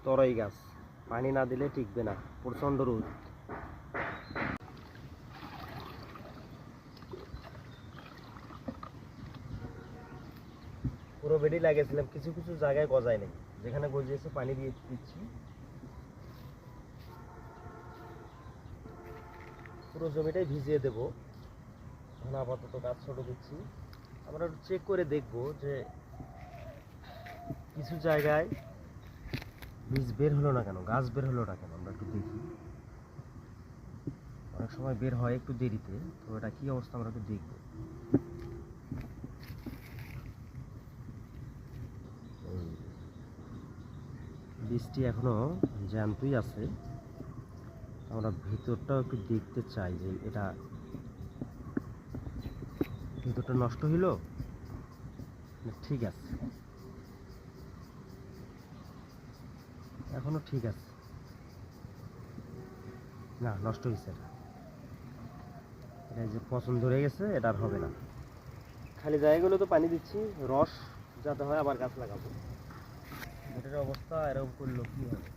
তরই গাছ, পানি না দিলে টিকবে না, প্রচণ্ড রোদ। পুরো বেডি লাগিয়েছিলাম, কিছু কিছু জায়গায় গজায় নেই, যেখানে গজিয়েছে পানি দিয়ে দিচ্ছি। পুরো জমিটাই ভিজিয়ে দেব। এখন আপাতত গাছ ছোট দিচ্ছি। আমরা একটু চেক করে দেখব যে কিছু জায়গায় বীজ বের হলো না কেন, গাছ বের হলো না কেন, আমরা একটু দেখি। অনেক সময় বের হয় একটু দেরিতে, তো এটা কি অবস্থা আমরা একটু দেখব। বীজটি এখনো জ্যান্তই আছে। আমরা ভিতরটাও একটু দেখতে চাই যে এটা ভিতরটা নষ্ট হইল না ঠিক আছে। এখনো ঠিক আছে, না নষ্ট হয়েছে। এটা যে পচন ধরে গেছে, এটা আর হবে না। খালি জায়গাগুলো তো পানি দিচ্ছি, রস যাতে হয় আবার গাছ লাগাবো। এটার অবস্থা এরকম করলো কি হবে।